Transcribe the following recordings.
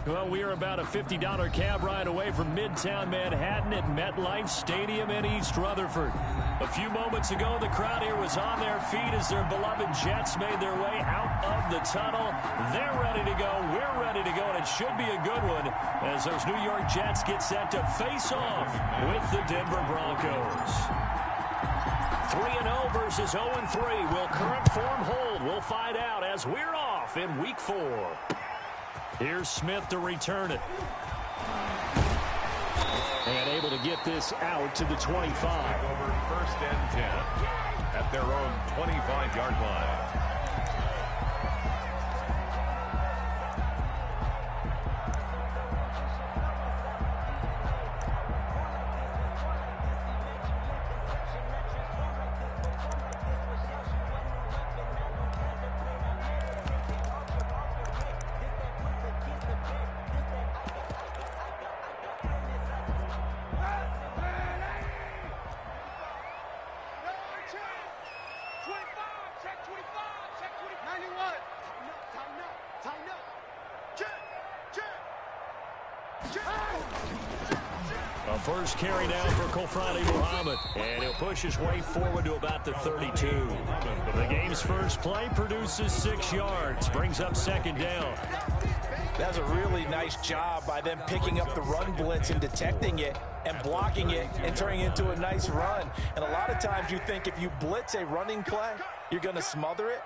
Well, we are about a $50 cab ride away from Midtown Manhattan at MetLife Stadium in East Rutherford. A few moments ago, the crowd here was on their feet as their beloved Jets made their way out of the tunnel. They're ready to go. We're ready to go, and it should be a good one as those New York Jets get set to face off with the Denver Broncos. 3-0 versus 0-3. Will current form hold? We'll find out as we're off in Week 4. Here's Smith to return it. And able to get this out to the 25. Over 1st and 10 at their own 25-yard line. A first carry now for Kofrani Muhammad, and he'll push his way forward to about the 32. The game's first play produces 6 yards, brings up 2nd down. That's a really nice job by them picking up the run blitz and detecting it and blocking it and turning it into a nice run. And a lot of times you think if you blitz a running play, you're going to smother it.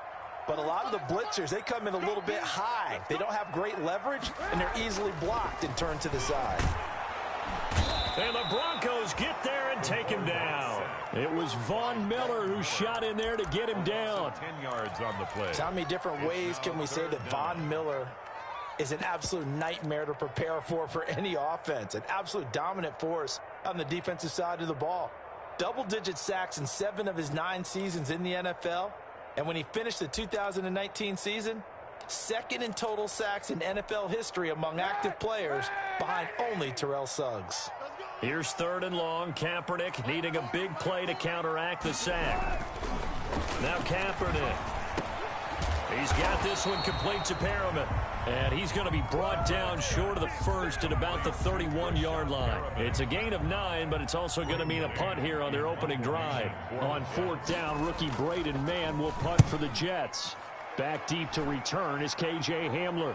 But a lot of the blitzers, they come in a little bit high. They don't have great leverage, and they're easily blocked and turned to the side. And the Broncos get there and take him down. It was Von Miller who shot in there to get him down. 10 yards on the play. So how many different ways can we say that Von Miller is an absolute nightmare to prepare for any offense? An absolute dominant force on the defensive side of the ball. Double-digit sacks in 7 of his 9 seasons in the NFL. And when he finished the 2019 season, 2nd in total sacks in NFL history among active players, behind only Terrell Suggs. Here's 3rd and long. Kaepernick needing a big play to counteract the sack. Now Kaepernick. He's got this one complete to Perriman. And he's going to be brought down short of the first at about the 31-yard line. It's a gain of 9, but it's also going to mean a punt here on their opening drive. On 4th down, rookie Braden Mann will punt for the Jets. Back deep to return is K.J. Hamler.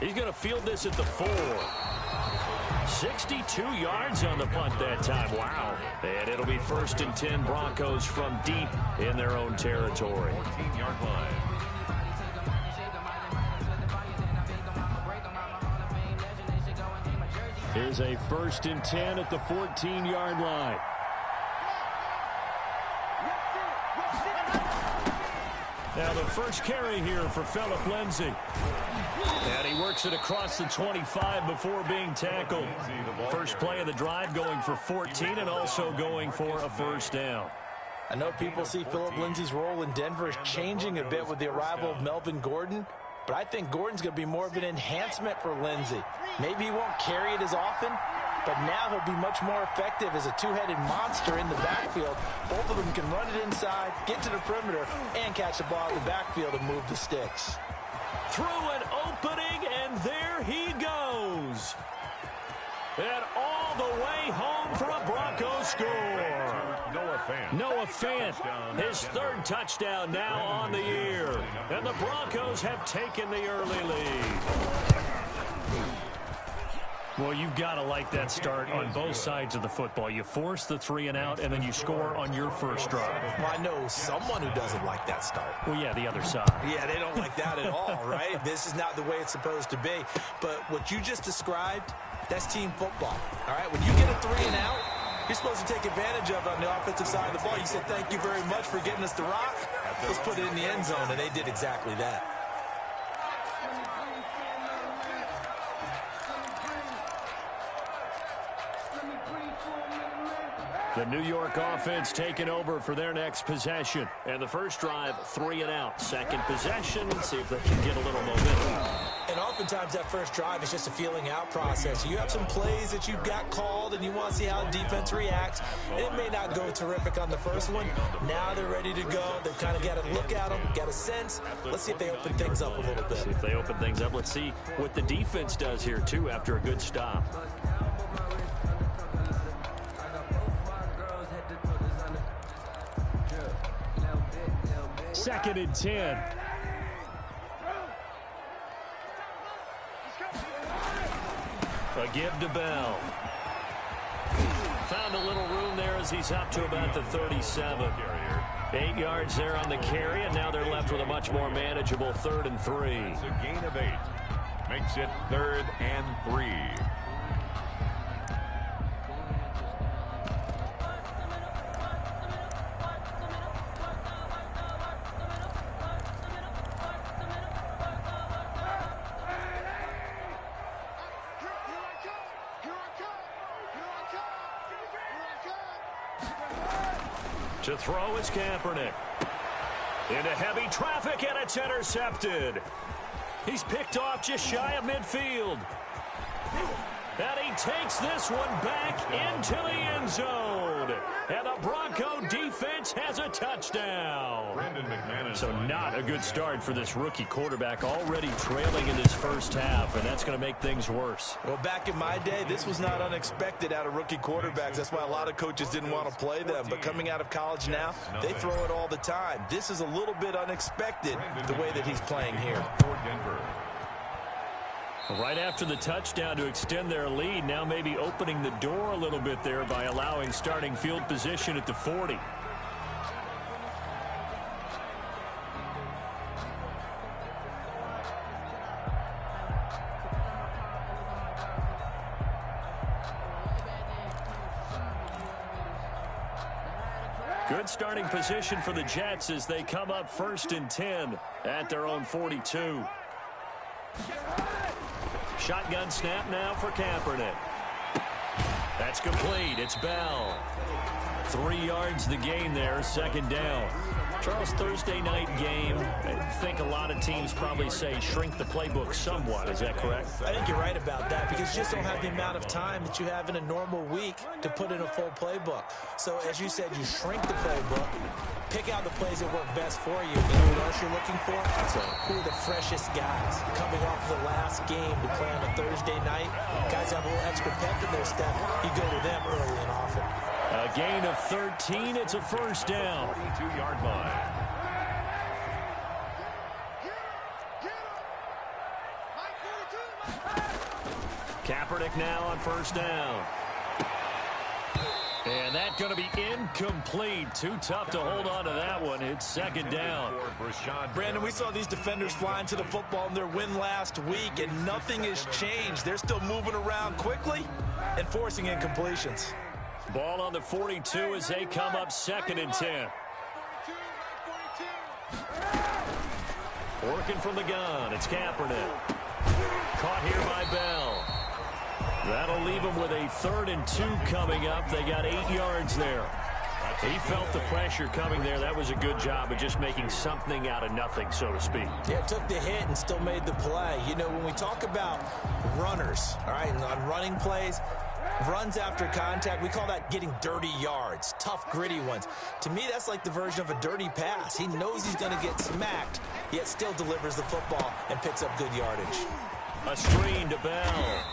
He's going to field this at the 4. 62 yards on the punt that time. Wow. And it'll be 1st and 10 Broncos from deep in their own territory. 14-yard line. Here's a 1st and 10 at the 14-yard line. Now the first carry here for Phillip Lindsay. And he works it across the 25 before being tackled. First play of the drive going for 14 and also going for a 1st down. I know people see Phillip Lindsay's role in Denver is changing a bit with the arrival of Melvin Gordon, but I think Gordon's going to be more of an enhancement for Lindsay. Maybe he won't carry it as often, but now he'll be much more effective as a two-headed monster in the backfield. Both of them can run it inside, get to the perimeter, and catch the ball in the backfield and move the sticks. Through an opening, and there he goes. And all the way home for a Broncos score. Noah Fant, his 3rd touchdown now on the year. And the Broncos have taken the early lead. Well, you've got to like that start on both sides of the football. You force the 3 and out, and then you score on your first drive. Well, I know someone who doesn't like that start. Well, yeah, the other side. Yeah, they don't like that at all, right? This is not the way it's supposed to be. But what you just described, that's team football, all right? When you get a 3 and out, you're supposed to take advantage of it on the offensive side of the ball. You said, thank you very much for getting us the rock. Let's put it in the end zone, and they did exactly that. The New York offense taking over for their next possession. And the first drive, 3 and out. Second possession, let's see if they can get a little momentum. And oftentimes that first drive is just a feeling out process. You have some plays that you've got called and you want to see how the defense reacts. It may not go terrific on the first one. Now they're ready to go. They've kind of got to look at them, got a sense. Let's see if they open things up a little bit. If they open things up, let's see what the defense does here, too, after a good stop. Second and 10. A give to Bell. Found a little room there as he's up to about the 37. 8 yards there on the carry, and now they're left with a much more manageable 3rd and 3. It's a gain of 8. Makes it 3rd and 3. To throw is Kaepernick. Into heavy traffic, and it's intercepted. He's picked off just shy of midfield. And he takes this one back into the end zone. And the Bronco defense has a touchdown. So not a good start for this rookie quarterback, already trailing in his first half, and that's going to make things worse. Well, back in my day, this was not unexpected out of rookie quarterbacks. That's why a lot of coaches didn't want to play them. But coming out of college now, they throw it all the time. This is a little bit unexpected, the way that he's playing here. Right after the touchdown to extend their lead, now maybe opening the door a little bit there by allowing starting field position at the 40. Good starting position for the Jets as they come up 1st and 10 at their own 42. Shotgun snap now for Kaepernick. That's complete. It's Bell. 3 yards the gain there, 2nd down. Charles, Thursday night game, I think a lot of teams probably say shrink the playbook somewhat. Is that correct? I think you're right about that because you just don't have the amount of time that you have in a normal week to put in a full playbook. So, as you said, you shrink the playbook, pick out the plays that work best for you. You know what else you're looking for? Who are the freshest guys coming off the last game to play on a Thursday night? Guys have a little extra pep in their step. You go to them early and often. A gain of 13. It's a 1st down. 42-yard line. Kaepernick now on 1st down. And that's going to be incomplete. Too tough to hold on to that one. It's 2nd down. Brandon, we saw these defenders flying to the football in their win last week, and nothing has changed. They're still moving around quickly and forcing incompletions. Ball on the 42 as they come up 2nd and 10. Working from the gun. It's Kaepernick. Caught here by Bell. That'll leave them with a 3rd and 2 coming up. They got 8 yards there. He felt the pressure coming there. That was a good job of just making something out of nothing, so to speak. Yeah, took the hit and still made the play. You know, when we talk about runners, all right, on running plays, runs after contact, we call that getting dirty yards, tough, gritty ones. To me, that's like the version of a dirty pass. He knows he's going to get smacked, yet still delivers the football and picks up good yardage. A screen to Bell.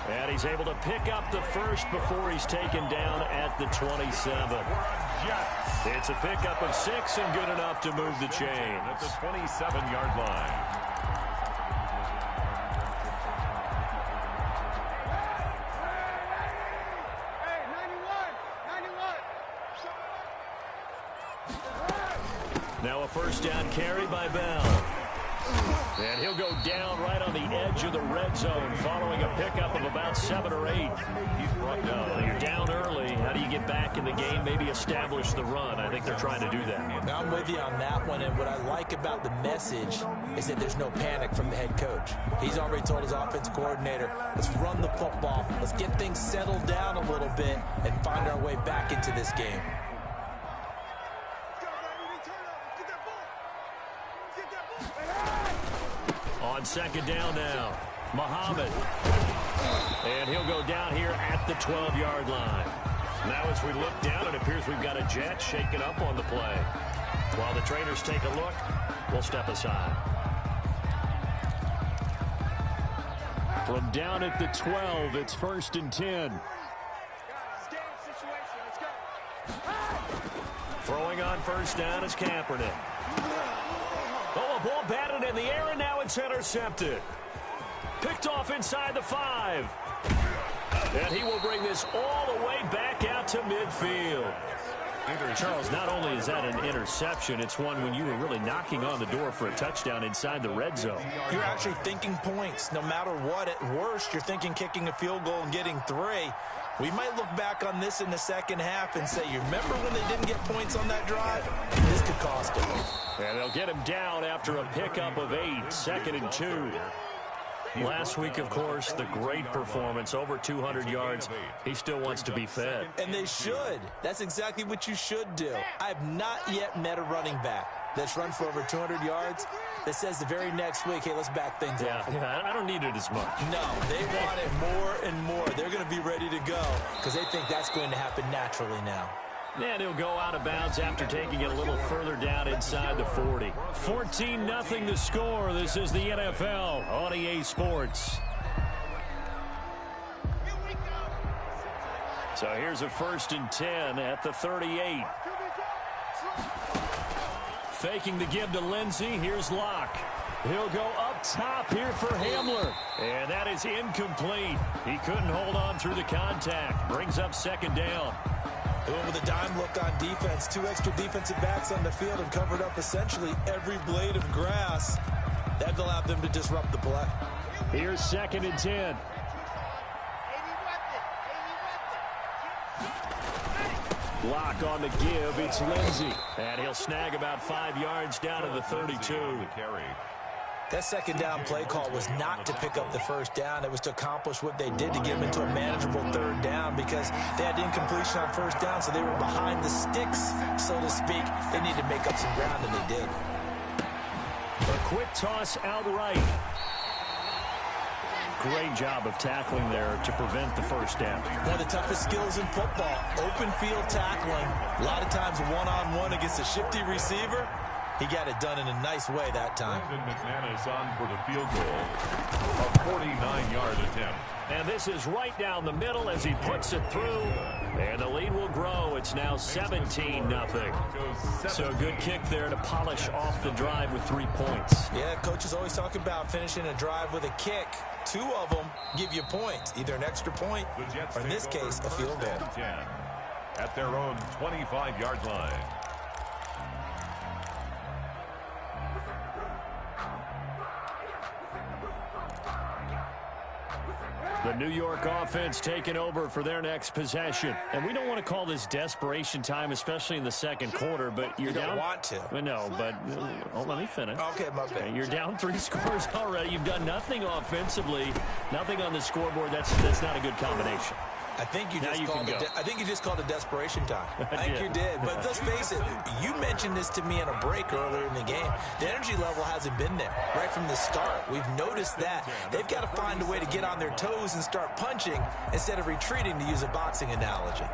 And he's able to pick up the first before he's taken down at the 27. It's a pickup of 6 and good enough to move the chains. At the 27-yard line. Now a 1st down carry by Bell. And he'll go down right on the edge of the red zone following a pickup of about 7 or 8. He's brought down. You're down early. How do you get back in the game, maybe establish the run? I think they're trying to do that. Now, I'm with you on that one, and what I like about the message is that there's no panic from the head coach. He's already told his offensive coordinator, let's run the football, let's get things settled down a little bit and find our way back into this game. On second down now, Muhammad. And he'll go down here at the 12-yard line. Now as we look down, it appears we've got a Jet shaken up on the play. While the trainers take a look, we'll step aside. From down at the 12, it's 1st and 10. Throwing on first down is Kaepernick. Oh, a ball batted in the air, and now it's intercepted. Picked off inside the 5. And he will bring this all the way back out to midfield. Charles, not only is that an interception, it's one when you were really knocking on the door for a touchdown inside the red zone. You're actually thinking points. No matter what, at worst, you're thinking kicking a field goal and getting 3. We might look back on this in the second half and say, you remember when they didn't get points on that drive? This could cost them. And they'll get him down after a pickup of 8, 2nd and 2. Last week, of course, the great performance, over 200 yards. He still wants to be fed. And they should. That's exactly what you should do. I've not yet met a running back that's run for over 200 yards that says the very next week, hey, let's back things up. Yeah, I don't need it as much. No, they want it more and more. They're going to be ready to go because they think that's going to happen naturally now. And he'll go out of bounds after taking it a little further down inside the 40. 14-0 the score. This is the NFL on EA Sports. So here's a 1st and 10 at the 38. Faking the give to Lindsey. Here's Locke. He'll go up top here for Hamler. And that is incomplete. He couldn't hold on through the contact. Brings up 2nd down. With a dime look on defense, 2 extra defensive backs on the field and covered up essentially every blade of grass. That allowed them to disrupt the play. Here's 2nd and 10. Block on the give. It's Lindsey. And he'll snag about 5 yards down to the 32. That 2nd down play call was not to pick up the 1st down. It was to accomplish what they did to get them into a manageable 3rd down because they had incompletion on 1st down, so they were behind the sticks, so to speak. They needed to make up some ground, and they did. A quick toss outright. Great job of tackling there to prevent the 1st down. One of the toughest skills in football, open field tackling. A lot of times one-on-one against a shifty receiver. He got it done in a nice way that time. McManus on for the field goal. A 49-yard attempt. And this is right down the middle as he puts it through. And the lead will grow. It's now 17-0. So good kick there to polish off the drive with 3 points. Yeah, coaches always talk about finishing a drive with a kick. 2 of them give you points, either an extra point or, in this case, a field goal. At their own 25-yard line. The New York offense taking over for their next possession. And we don't want to call this desperation time, especially in the 2nd quarter, but you're down. You don't want to. No, but let me finish. Okay, my bad. Okay, you're down 3 scores already. You've done nothing offensively, nothing on the scoreboard. That's not a good combination. I think you just called it desperation time. I think you did. But let's face it, you mentioned this to me in a break earlier in the game. The energy level hasn't been there right from the start. We've noticed that. They've got to find a way to get on their toes and start punching instead of retreating, to use a boxing analogy.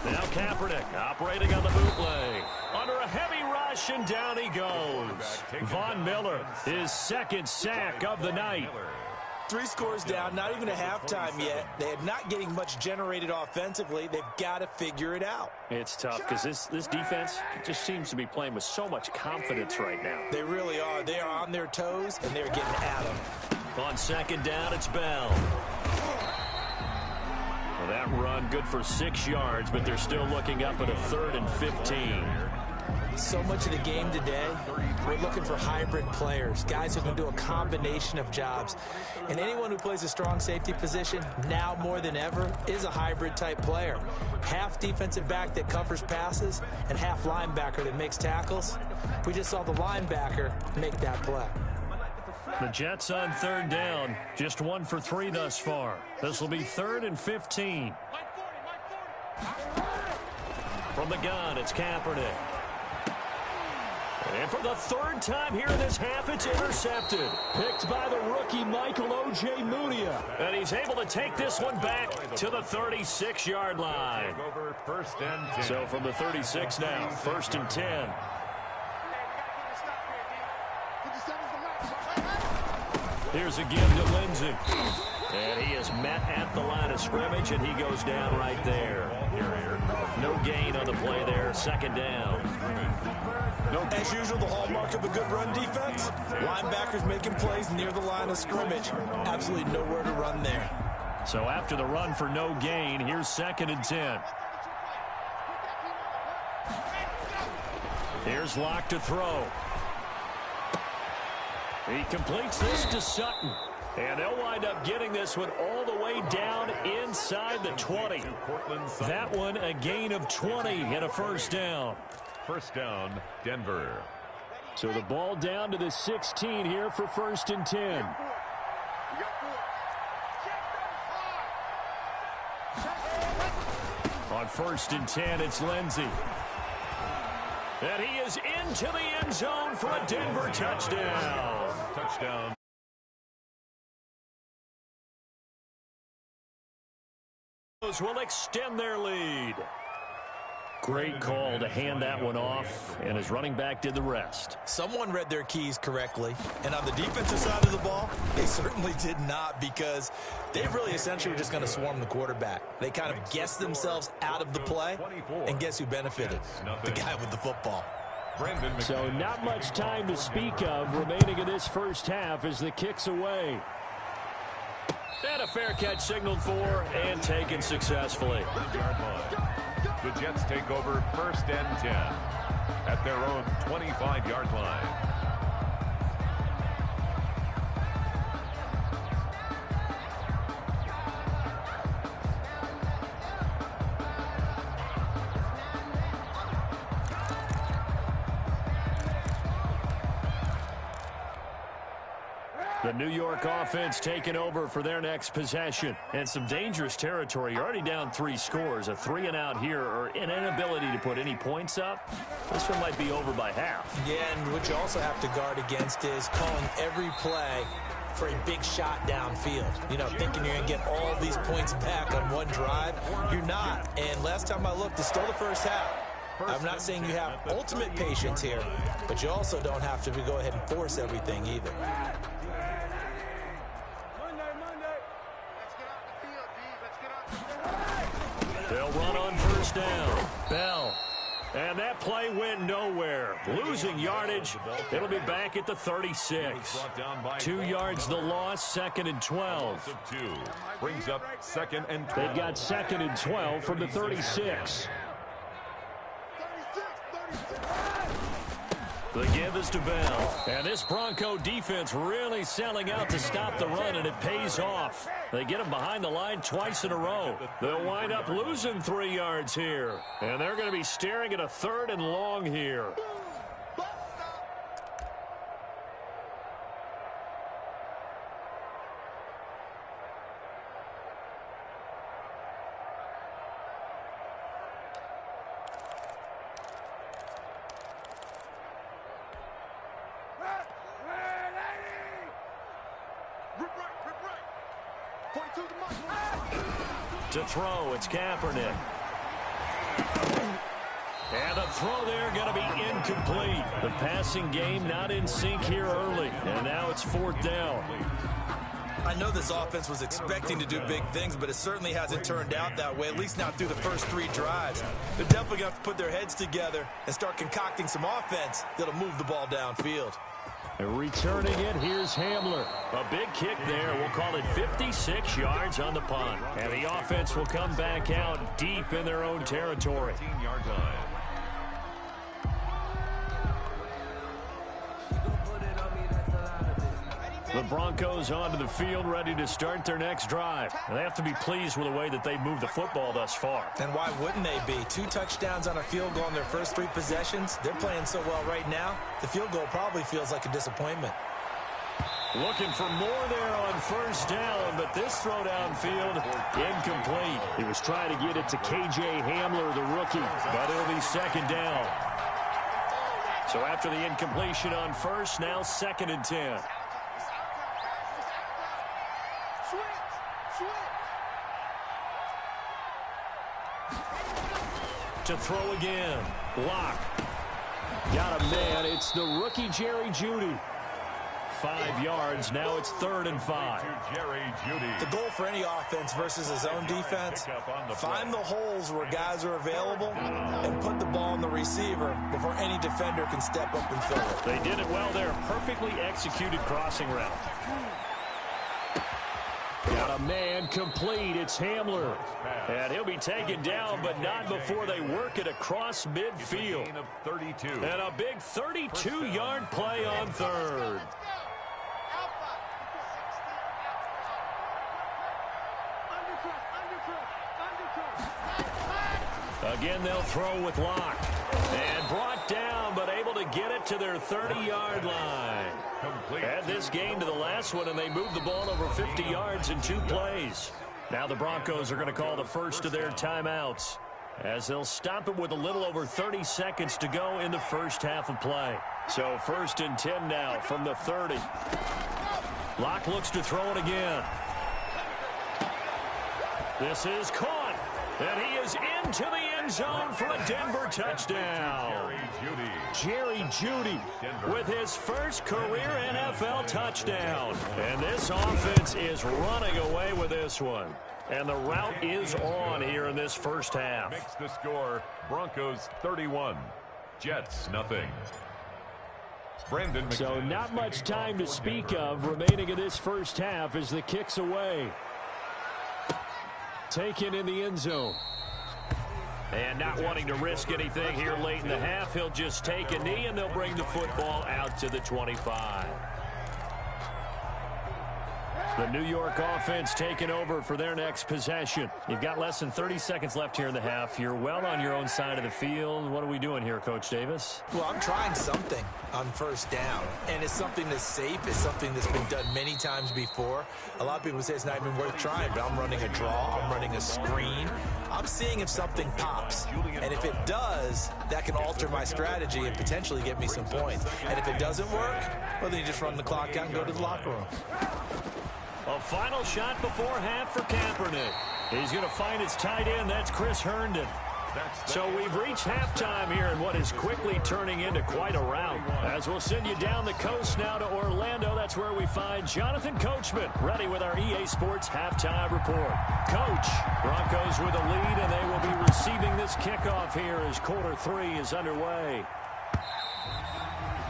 Now Kaepernick operating on the bootleg. Under a heavy rush, and down he goes. Von Miller, his 2nd sack of the night. 3 scores down, not even a halftime yet. They are not getting much generated offensively. They've got to figure it out. It's tough because this defense just seems to be playing with so much confidence right now. They really are. They are on their toes, and they're getting at them. On 2nd down, it's Bell. Well, that run good for 6 yards, but they're still looking up at a 3rd and 15. So much of the game today, we're looking for hybrid players, guys who can do a combination of jobs. And anyone who plays a strong safety position, now more than ever, is a hybrid type player. Half defensive back that covers passes and half linebacker that makes tackles. We just saw the linebacker make that play. The Jets on third down, just 1 for 3 thus far. This will be 3rd and 15. From the gun, it's Kaepernick. And for the 3rd time here in this half, it's intercepted. Picked by the rookie, Michael Ojemudia. And he's able to take this one back to the 36-yard line. So from the 36 now, 1st and 10. Here's a give to Lindsey. And he is met at the line of scrimmage, and he goes down right there. No gain on the play there, 2nd down. As usual, the hallmark of a good run defense, linebackers making plays near the line of scrimmage. Absolutely nowhere to run there. So after the run for no gain, here's 2nd and 10. Here's Locke to throw. He completes this to Sutton. And they'll wind up getting this one all the way down inside the 20. That one a gain of 20 and a 1st down. 1st down, Denver. So the ball down to the 16 here for 1st and 10. On 1st and 10, it's Lindsey. And he is into the end zone for a Denver touchdown. Touchdown. Will extend their lead. Great call to hand that one off, and his running back did the rest. Someone read their keys correctly, and on the defensive side of the ball, they certainly did not, because they really essentially were just going to swarm the quarterback. They kind of guessed themselves out of the play, and guess who benefited? The guy with the football. So not much time to speak of remaining in this first half as the kick's away. And a fair catch signaled for and taken successfully. The Jets take over 1st and 10 at their own 25-yard line. The New York offense taking over for their next possession. And some dangerous territory. You're already down 3 scores. A 3-and-out here, or an inability to put any points up. This one might be over by half. Yeah, and what you also have to guard against is calling every play for a big shot downfield. You know, thinking you're going to get all these points back on one drive. You're not. And last time I looked, it's still the first half. I'm not saying you have ultimate patience here, but you also don't have to go ahead and force everything either. They'll run on 1st down. Bell. And that play went nowhere. Losing yardage. It'll be back at the 36. 2 yards the loss, 2nd and 12. Brings up 2nd and 12. They've got 2nd and 12 from the 36. The give is to Bell. And this Bronco defense really selling out to stop the run, and it pays off. They get him behind the line twice in a row. They'll wind up losing 3 yards here. And they're going to be staring at a 3rd and long here. To throw, it's Kaepernick. And the throw there going to be incomplete. The passing game not in sync here early. And now it's 4th down. I know this offense was expecting to do big things, but it certainly hasn't turned out that way, at least not through the first 3 drives. They're definitely going to have to put their heads together and start concocting some offense that'll move the ball downfield. Returning it, here's Hamler. A big kick there. We'll call it 56 yards on the punt. And the offense will come back out deep in their own territory. 15-yard line. The Broncos onto the field, ready to start their next drive. And they have to be pleased with the way that they've moved the football thus far. And why wouldn't they be? 2 touchdowns on a field goal in their first 3 possessions. They're playing so well right now, the field goal probably feels like a disappointment. Looking for more there on first down, but this throw downfield, incomplete. He was trying to get it to K.J. Hamler, the rookie, but it'll be second down. So after the incompletion on first, now 2nd and 10. To throw again. Lock. Got a man. It's the rookie Jerry Jeudy. 5 yards. Now it's 3rd and 5. The goal for any offense versus his own defense, find the holes where guys are available and put the ball on the receiver before any defender can step up and fill it. They did it well there. Perfectly executed crossing route. Got a man complete. It's Hamler. And he'll be taken down, but not before they work it across midfield. And a big 32-yard play on 3rd. Again, they'll throw with Lock. And brought down, but able to get it to their 30-yard line. Add this game to the last one, and they moved the ball over 50 yards in 2 plays. Now the Broncos are going to call the first of their timeouts, as they'll stop it with a little over 30 seconds to go in the first half of play. So 1st and 10 now from the 30. Lock looks to throw it again. This is caught. And he is into the end zone for a Denver touchdown. Jerry Jeudy with his first career NFL touchdown. And this offense is running away with this one. And the route is on here in this first half. Makes the score Broncos 31, Jets nothing. So not much time to speak of remaining in this first half as the kick's away. Taken in the end zone. And not wanting to risk anything here late in the half, he'll just take a knee and they'll bring the football out to the 25. The New York offense taking over for their next possession. You've got less than 30 seconds left here in the half. You're well on your own side of the field. What are we doing here, Coach Davis? Well, I'm trying something on first down, and it's something that's safe. It's something that's been done many times before. A lot of people say it's not even worth trying, but I'm running a draw. I'm running a screen. I'm seeing if something pops, and if it does, that can alter my strategy and potentially get me some points. And if it doesn't work, well, then you just run the clock out and go to the locker room. A final shot before half for Kaepernick. He's going to find his tight end. That's Chris Herndon. So we've reached halftime here in what is quickly turning into quite a rout. As we'll send you down the coast now to Orlando, that's where we find Jonathan Coachman, ready with our EA Sports halftime report. Coach, Broncos with a lead, and they will be receiving this kickoff here as quarter 3 is underway.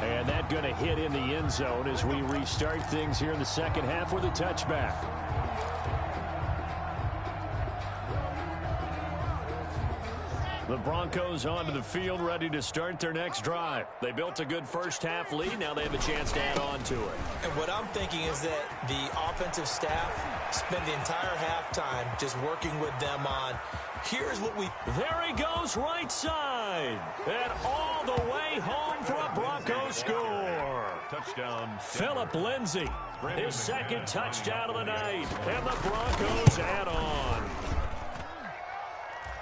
And that going to hit in the end zone as we restart things here in the second half with a touchback. The Broncos onto the field, ready to start their next drive. They built a good first half lead. Now they have a chance to add on to it. And what I'm thinking is that the offensive staff spent the entire halftime just working with them on, here's what we... There he goes, right side. And all the way home for a Broncos score. Touchdown. Phillip Lindsay, his second touchdown of the night. And the Broncos add on.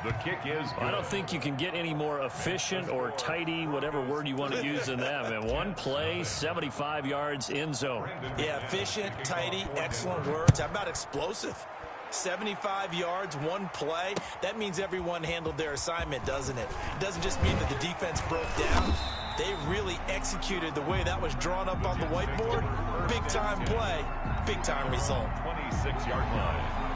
The kick is good. I don't think you can get any more efficient or tidy, whatever word you want to use than that. And one play, 75 yards in zone. Yeah, efficient, tidy, excellent words. How about explosive? 75 yards, one play. That means everyone handled their assignment, doesn't it? It doesn't just mean that the defense broke down. They really executed the way that was drawn up on the whiteboard. Big-time play, big-time result. 26-yard line.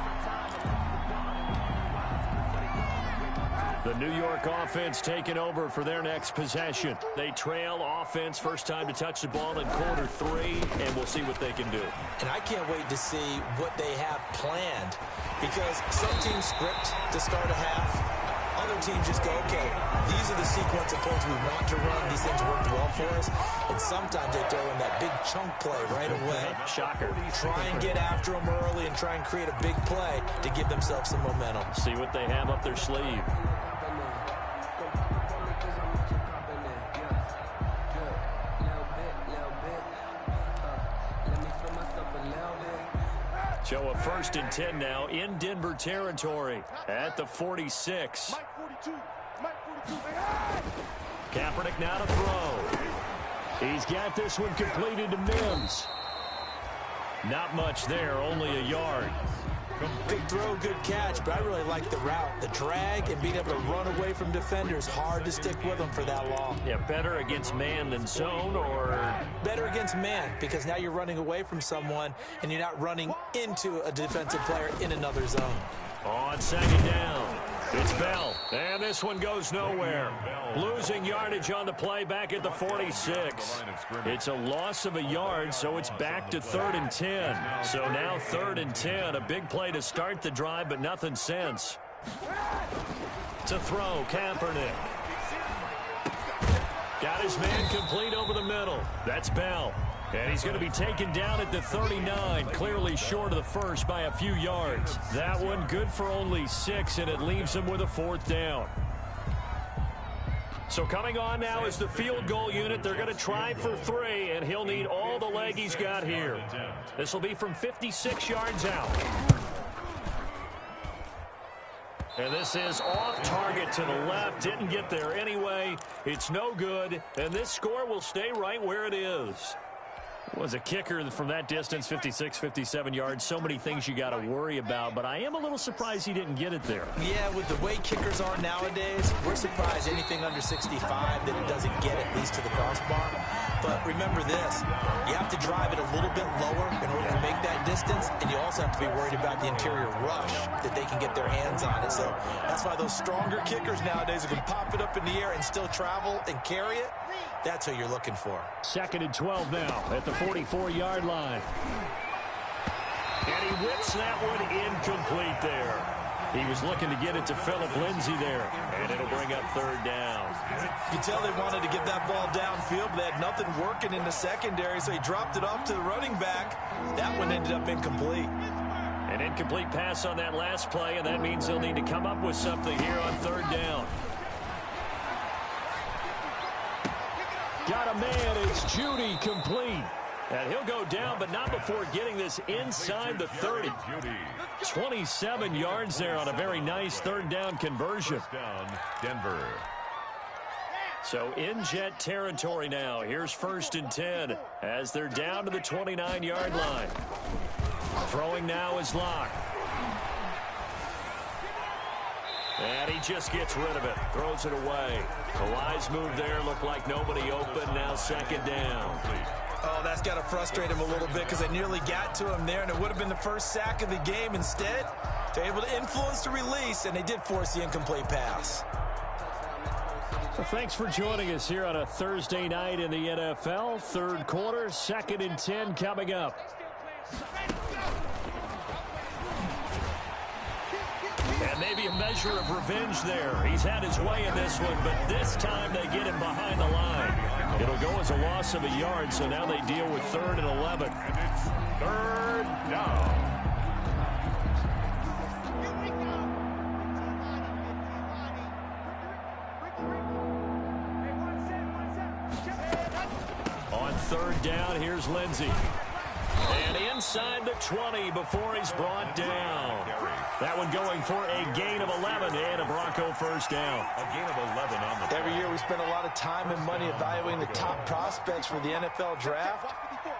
The New York offense taking over for their next possession. They trail offense, first time to touch the ball in quarter 3, and we'll see what they can do. And I can't wait to see what they have planned, because some teams script to start a half. other teams just go, okay, these are the sequence of plays we want to run. These things worked well for us. And sometimes they throw in that big chunk play right away. Shocker. Try and get after them early and try and create a big play to give themselves some momentum. See what they have up their sleeve. So a 1st and 10 now in Denver territory at the 46. Kaepernick now to throw. He's got this one completed to Mims. Not much there, only a yard. Good throw, good catch, but I really like the route. The drag and being able to run away from defenders, hard to stick with them for that long. Yeah, better against man than zone, or? Better against man, because now you're running away from someone and you're not running into a defensive player in another zone. On 2nd down, it's Bell, and this one goes nowhere. Losing yardage on the play back at the 46. It's a loss of a yard, so it's back to 3rd and 10. So now 3rd and 10, a big play to start the drive, but nothing since. To throw, Kaepernick. Got his man complete over the middle. That's Bell. And he's going to be taken down at the 39, clearly short of the first by a few yards. That one good for only 6, and it leaves him with a 4th down. So coming on now is the field goal unit. They're going to try for 3, and he'll need all the leg he's got here. This will be from 56 yards out. And this is off target to the left. Didn't get there anyway. It's no good, and this score will stay right where it is. Was a kicker from that distance, 56, 57 yards. So many things you got to worry about, but I am a little surprised he didn't get it there. Yeah, with the way kickers are nowadays, we're surprised anything under 65 that it doesn't get at least to the crossbar. But remember this, you have to drive it a little bit lower in order to make that distance, and you also have to be worried about the interior rush that they can get their hands on it. So that's why those stronger kickers nowadays who can pop it up in the air and still travel and carry it, that's who you're looking for. 2nd and 12 now at the 44-yard line. And he whips that one incomplete there. He was looking to get it to Phillip Lindsay there, and it'll bring up 3rd down. You can tell they wanted to get that ball downfield, but they had nothing working in the secondary, so he dropped it off to the running back. That one ended up incomplete. An incomplete pass on that last play, and that means he'll need to come up with something here on 3rd down. Got a man, it's Judy complete. And he'll go down, but not before getting this inside the 30. 27 yards there on a very nice 3rd down conversion. Denver. So in Jet territory now. Here's 1st and 10 as they're down to the 29-yard line. Throwing now is Locke. And he just gets rid of it. Throws it away. The wise move there. Looked like nobody open. Now 2nd down. Oh, that's got to frustrate him a little bit because they nearly got to him there, and it would have been the first sack of the game. Instead, they're able to influence the release, and they did force the incomplete pass. Well, thanks for joining us here on a Thursday night in the NFL. 3rd quarter, 2nd and 10 coming up. And maybe a measure of revenge there. He's had his way in this one, but this time they get him behind the line. It'll go as a loss of a yard, so now they deal with 3rd and 11. And it's 3rd down. On 3rd down, here's Lindsay. And inside the 20 before he's brought down. That one going for a gain of 11 and a Bronco 1st down. A gain of 11 on the Every year we spend a lot of time and money evaluating the top prospects for the NFL draft.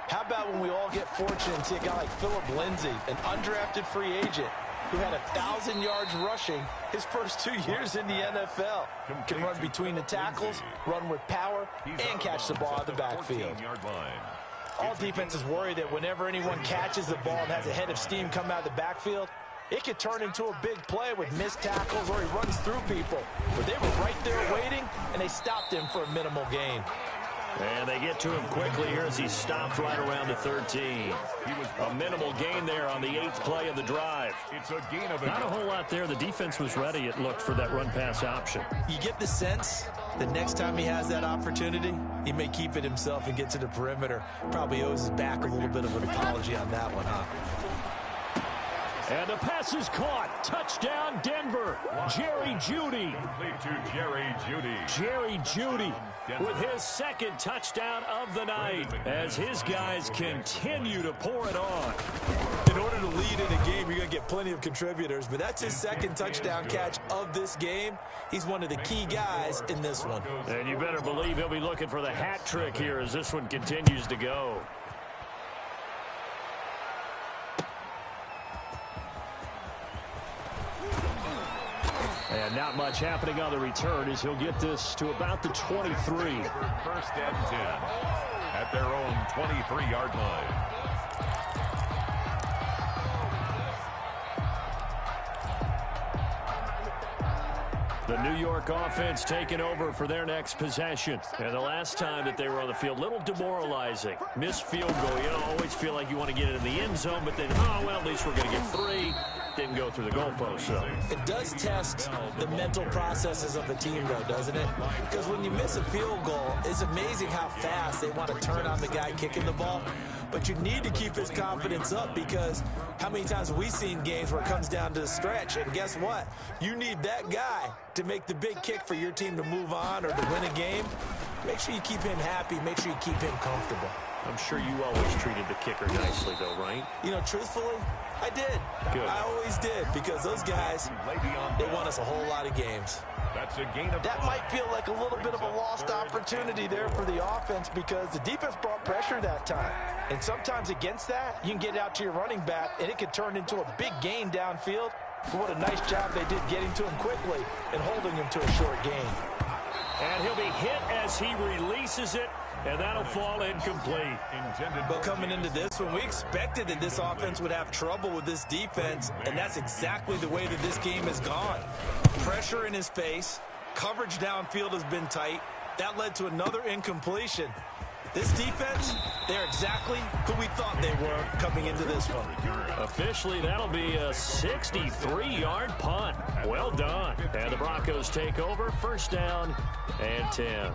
How about when we all get fortunate and see a guy like Phillip Lindsay, an undrafted free agent who had 1,000 yards rushing his first 2 years in the NFL. Can run between the tackles, run with power, and catch the ball out of the backfield. All defenses worry that whenever anyone catches the ball and has a head of steam come out of the backfield, it could turn into a big play with missed tackles or he runs through people. But they were right there waiting, and they stopped him for a minimal gain. And they get to him quickly here as he stopped right around the 13. A minimal gain there on the 8th play of the drive. It's a gain of Not a whole lot there. The defense was ready, it looked, for that run-pass option. You get the sense the next time he has that opportunity, he may keep it himself and get to the perimeter. Probably owes his back a little bit of an apology on that one, huh? And the pass is caught. Touchdown, Denver. Jerry Jeudy. complete to Jerry Jeudy. Jerry Jeudy with his second touchdown of the night as his guys continue to pour it on. In order to lead in a game, you're going to get plenty of contributors, but that's his second touchdown catch of this game. He's one of the key guys in this one. And you better believe he'll be looking for the hat trick here as this one continues to go. And not much happening on the return as he'll get this to about the 23. First and 10 at their own 23-yard line. The New York offense taking over for their next possession. And the last time that they were on the field, a little demoralizing. Missed field goal. You always feel like you want to get it in the end zone, but then, oh, well, at least we're going to get 3. Didn't go through the goalpost, so. It does test the mental processes of a team, though, doesn't it? Because when you miss a field goal, it's amazing how fast they want to turn on the guy kicking the ball. But you need to keep his confidence up because how many times have we seen games where it comes down to the stretch? And guess what? You need that guy to make the big kick for your team to move on or to win a game. Make sure you keep him happy. Make sure you keep him comfortable. I'm sure you always treated the kicker nicely, though, right? You know, truthfully, I did. Good. I always did because those guys, they won us a whole lot of games. That's a gain of That might feel like a little bit of a lost opportunity there for the offense because the defense brought pressure that time. And sometimes against that, you can get out to your running back, and it could turn into a big gain downfield. But what a nice job they did getting to him quickly and holding him to a short gain. And he'll be hit as he releases it, and that'll fall incomplete. But coming into this one, we expected that this offense would have trouble with this defense, and that's exactly the way that this game has gone. Pressure in his face, coverage downfield has been tight. That led to another incompletion. This defense, they're exactly who we thought they were coming into this one. Officially, that'll be a 63-yard punt. Well done. And the Broncos take over, first down and 10.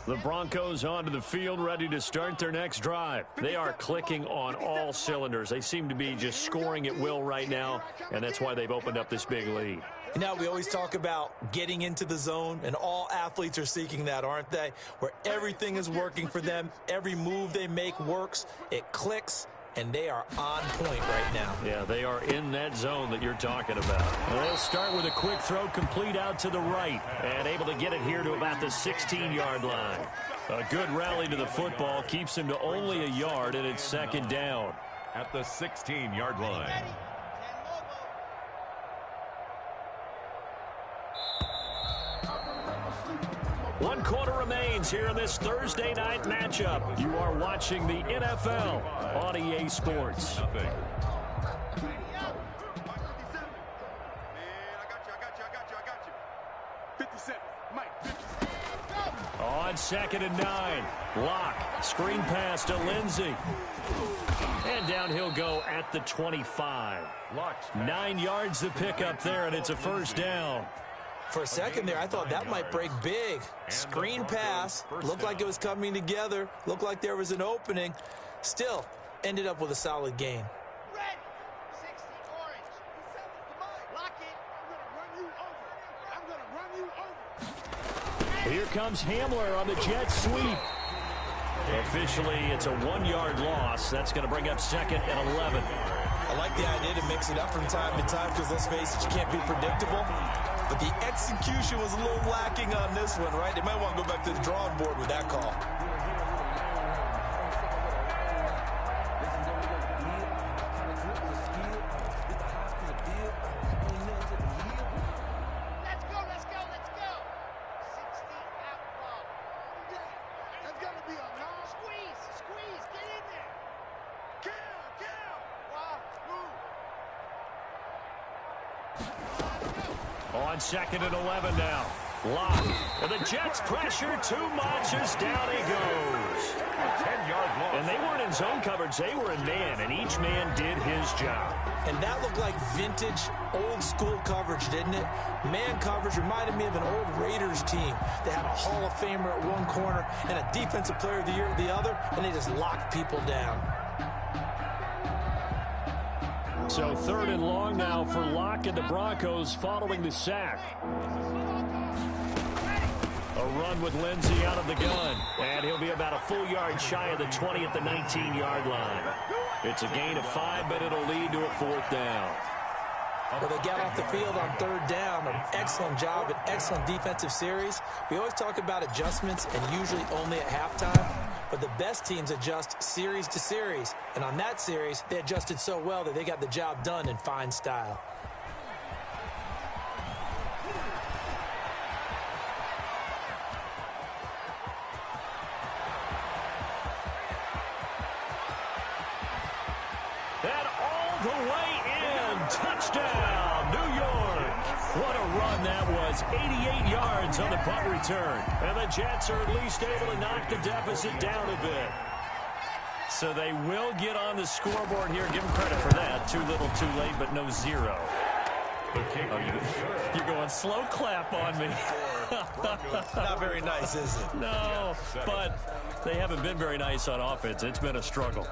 The Broncos onto the field, ready to start their next drive. They are clicking on all cylinders. They seem to be just scoring at will right now, and that's why they've opened up this big lead. You know, we always talk about getting into the zone, and all athletes are seeking that, aren't they? Where everything is working for them. Every move they make works. It clicks, and they are on point right now. Yeah, they are in that zone that you're talking about. Well, they'll start with a quick throw complete out to the right and able to get it here to about the 16-yard line. A good rally to the football keeps him to only a yard, and it's second down. At the 16-yard line. One quarter remains here in this Thursday night matchup. You are watching the NFL on EA Sports. Nothing. On second and 9. Lock. Screen pass to Lindsey. And down he'll go at the 25. 9 yards to pick up there, and it's a first down. For a second there, I thought that might break big. Screen pass. Looked like it was coming together. Looked like there was an opening. Still, ended up with a solid gain. Red, 60 orange. Come on, lock it. I'm gonna run you over. Here comes Hamler on the jet sweep. Officially, it's a 1-yard loss. That's going to bring up second and 11. I like the idea to mix it up from time to time because, let's face it, you can't be predictable. But the execution was a little lacking on this one, right? They might want to go back to the drawing board with that call. Let's go, let's go, let's go. 60 out ball. That's gonna be a long squeeze, get in there. Kill. Wow, move. On second and 11 now. Lock. And the Jets pressure too much as down he goes. 10-yard loss. And they weren't in zone coverage. They were in man, and each man did his job. And that looked like vintage, old-school coverage, didn't it? Man coverage reminded me of an old Raiders team. They had a Hall of Famer at one corner and a Defensive Player of the Year at the other, and they just locked people down. So 3rd and long now for Locke and the Broncos following the sack. A run with Lindsey out of the gun. And he'll be about a full yard shy of the 20 at the 19-yard line. It's a gain of 5, but it'll lead to a 4th down. Well, they got off the field on 3rd down. An excellent job, an excellent defensive series. We always talk about adjustments and usually only at halftime. But the best teams adjust series to series. And on that series, they adjusted so well that they got the job done in fine style. And all the way in. Touchdown, New York. What a run that was. 88 yards on the punt return. And the Jets are at least able to knock the deficit down a bit. So they will get on the scoreboard here. Give them credit for that. Too little, too late, but no 0. You're going slow clap on me. Not very nice, is it? No, but they haven't been very nice on offense. It's been a struggle.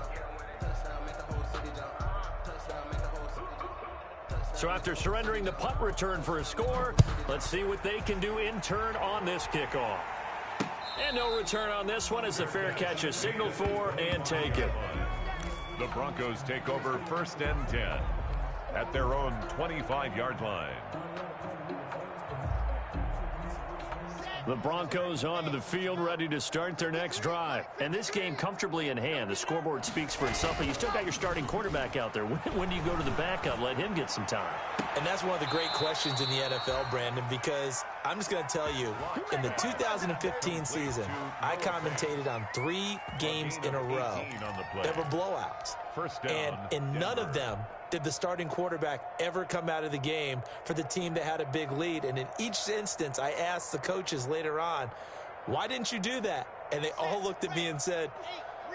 So after surrendering the punt return for a score, let's see what they can do in turn on this kickoff. And no return on this one as the fair catch is signaled for and taken. The Broncos take over 1st and 10 at their own 25-yard line. The Broncos onto the field, ready to start their next drive. And this game comfortably in hand. The scoreboard speaks for itself, but you still got your starting quarterback out there. When do you go to the backup? Let him get some time. And that's one of the great questions in the NFL, Brandon, because I'm just going to tell you, in the 2015 season, I commentated on 3 games in a row that were blowouts. And in none of them did the starting quarterback ever come out of the game for the team that had a big lead. And in each instance, I asked the coaches later on, why didn't you do that? And they all looked at me and said,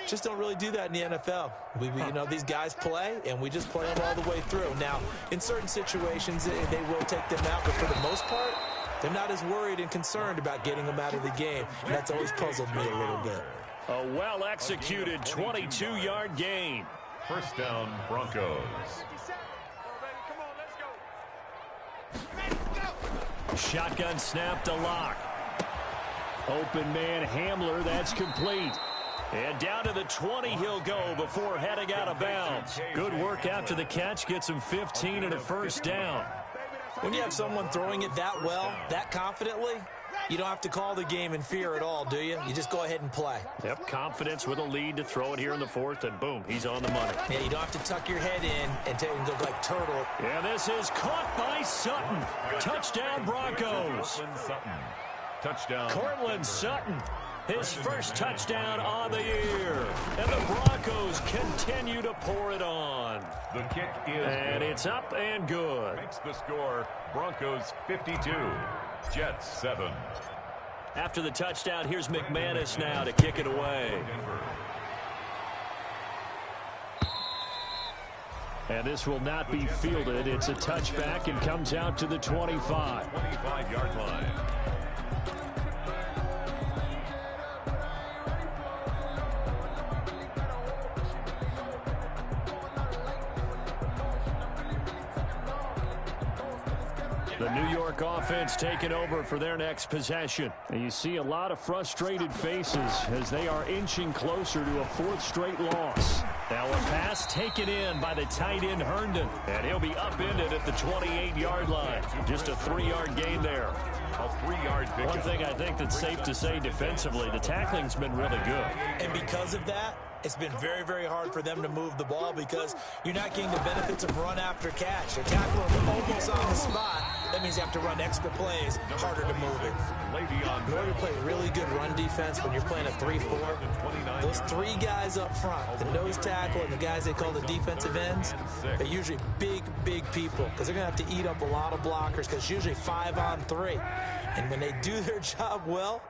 just don't really do that in the NFL. You know, these guys play, and we just play them all the way through. Now, in certain situations, they will take them out, but for the most part, they're not as worried and concerned about getting them out of the game. And that's always puzzled me a little bit. A well-executed 22-yard gain. 1st down, Broncos. Shotgun snap to Lock. Open man Hamler, that's complete. And down to the 20 he'll go before heading out of bounds. Good work after the catch, gets him 15 and a 1st down. When you have someone throwing it that well, that confidently, you don't have to call the game in fear at all, do you? You just go ahead and play. Yep, confidence with a lead to throw it here in the 4th, and boom, he's on the money. Yeah, you don't have to tuck your head in and go like turtle. Yeah, this is caught by Sutton. Touchdown, Broncos. Touchdown. Cortland Sutton, his first touchdown on the year. And the Broncos continue to pour it on. The kick is and good. It's up and good. Makes the score Broncos 52, Jets 7. After the touchdown, here's McManus now to kick it away. And this will not be fielded. It's a touchback and comes out to the 25. 25-yard line. The New York offense taking over for their next possession. And you see a lot of frustrated faces as they are inching closer to a 4th straight loss. Now a pass taken in by the tight end Herndon. And he'll be upended at the 28-yard line. Just a 3-yard gain there. A 3-yard pickup. One thing I think that's safe to say defensively, the tackling's been really good. And because of that, it's been very, very hard for them to move the ball because you're not getting the benefits of run after catch. They're tackling almost on the spot. That means they have to run extra plays, harder to move it. In order to play really good run defense when you're playing a 3-4, those three guys up front, the nose tackle and the guys they call the defensive ends, are usually big, big people because they're going to have to eat up a lot of blockers because it's usually 5-on-3. And when they do their job well,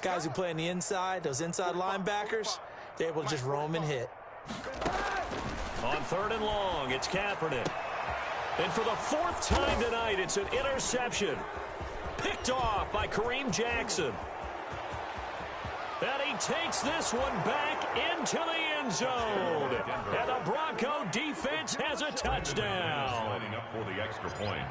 guys who play on the inside, those inside linebackers, they're able to just roam and hit. On 3rd and long, it's Kaepernick. And for the 4th time tonight, it's an interception. Picked off by Kareem Jackson. And he takes this one back into the end zone. And the Bronco defense has a touchdown. Lining up for the extra point.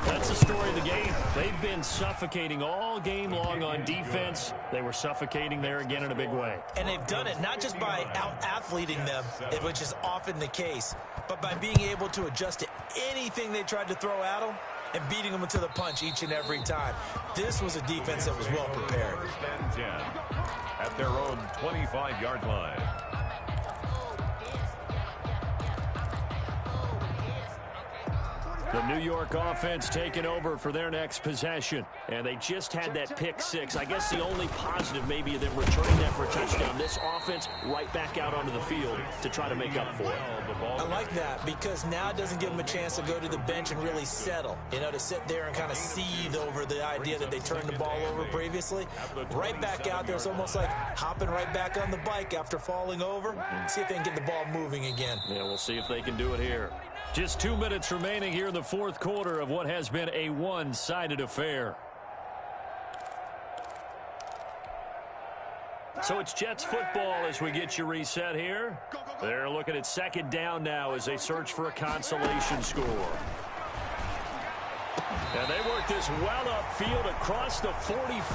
That's the story of the game. They've been suffocating all game long on defense. They were suffocating there again in a big way. And they've done it not just by out-athleting them, which is often the case, but by being able to adjust to anything they tried to throw at them and beating them into the punch each and every time. This was a defense that was well prepared. 1st and 10 at their own 25-yard line. The New York offense taking over for their next possession. And they just had that pick six. I guess the only positive maybe of them returning that for a touchdown. This offense right back out onto the field to try to make up for it. I like that because now it doesn't give them a chance to go to the bench and really settle. You know, to sit there and kind of seethe over the idea that they turned the ball over previously. Right back out there. It's almost like hopping right back on the bike after falling over. See if they can get the ball moving again. Yeah, we'll see if they can do it here. Just 2 minutes remaining here in the 4th quarter of what has been a one-sided affair. So it's Jets football as we get you reset here. They're looking at 2nd down now as they search for a consolation score. And they work this well upfield across the 45.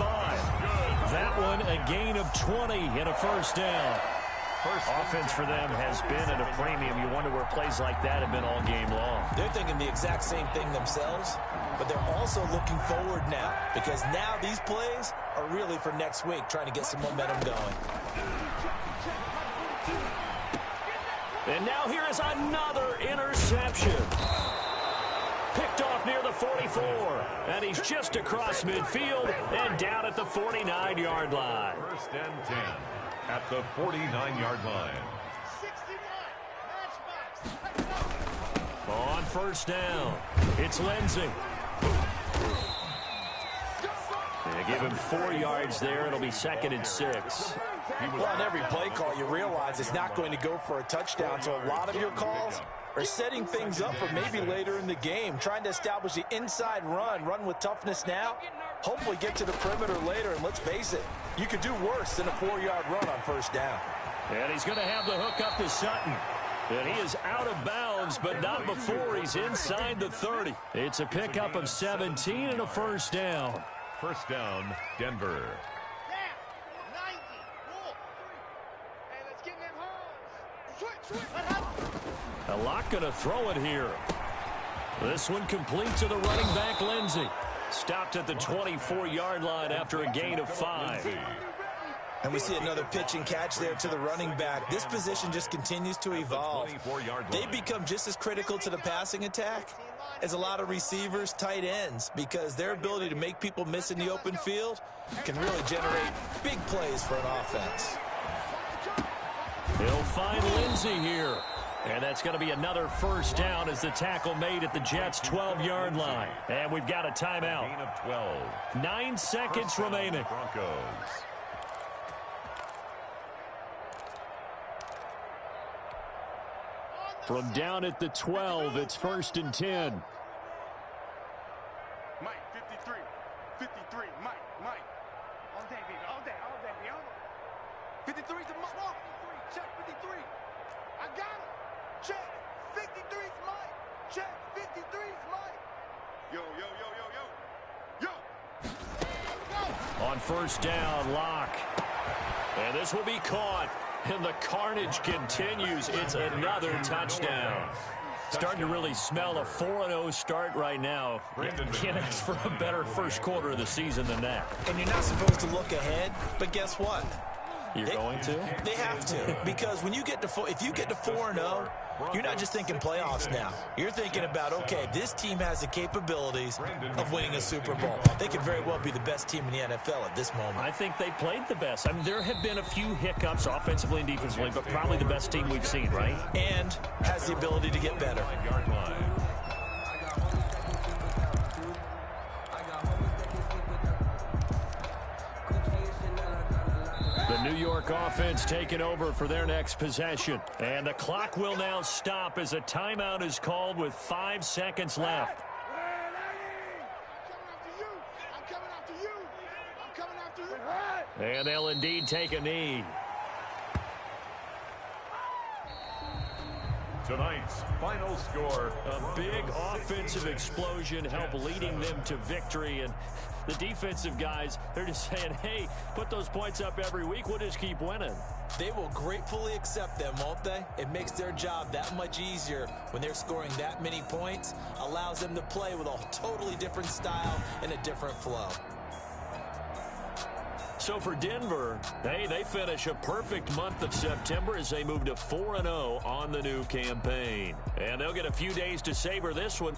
That one a gain of 20 and a 1st down. Offense for them has been at a premium. You wonder where plays like that have been all game long. They're thinking the exact same thing themselves, but they're also looking forward now because now these plays are really for next week, trying to get some momentum going. And now here is another interception. Picked off near the 44, and he's just across midfield and down at the 49-yard line. 1st and 10 at the 49-yard line. 69, On 1st down, it's Lindsey. They give him 4 yards there. It'll be 2nd and 6. Well, on every play call, you realize it's not going to go for a touchdown, so a lot of your calls are setting things up for maybe later in the game, trying to establish the inside run with toughness now, hopefully get to the perimeter later, and let's face it, you could do worse than a 4-yard run on 1st down. And he's going to have the hook up to Sutton. And he is out of bounds, but not before he's inside the 30. It's a pickup of 17 and a 1st down. 1st down, Denver. A lot going to throw it here. This one complete to the running back, Lindsey. Stopped at the 24-yard line after a gain of 5. And we see another pitch and catch there to the running back. This position just continues to evolve. They become just as critical to the passing attack as a lot of receivers, tight ends, because their ability to make people miss in the open field can really generate big plays for an offense. He'll find Lindsey here. And that's going to be another 1st down as the tackle made at the Jets' 12-yard line. And we've got a timeout. Gain of 12. 9 seconds remaining. Broncos. From down at the 12, it's 1st and 10. Mike, 53. 53. Mike. All day, baby. All day. 53's a Mike. Check 53. I got him. Check. 53's Mike. Check. 53's Mike. Yo. On 1st down, Locke. And this will be caught. And the carnage continues. It's another touchdown. Starting to really smell a 4-0 start right now. Can't ask for a better 1st quarter of the season than that. And you're not supposed to look ahead, but guess what? You're going to? They have to, because when you get to if you get to 4-0, You're not just thinking playoffs now. You're thinking about, okay, this team has the capabilities of winning a Super Bowl. They could very well be the best team in the NFL at this moment. I think they played the best. I mean, there have been a few hiccups offensively and defensively, but probably the best team we've seen, right? And has the ability to get better. The New York offense taking over for their next possession. And the clock will now stop as a timeout is called with 5 seconds left. And they'll indeed take a knee. Tonight's final score. A big offensive explosion helped leading them to victory. And the defensive guys, they're just saying, hey, put those points up every week. We'll just keep winning. They will gratefully accept them, won't they? It makes their job that much easier when they're scoring that many points. Allows them to play with a totally different style and a different flow. So for Denver, hey, they finish a perfect month of September as they move to 4-0 on the new campaign. And they'll get a few days to savor this one.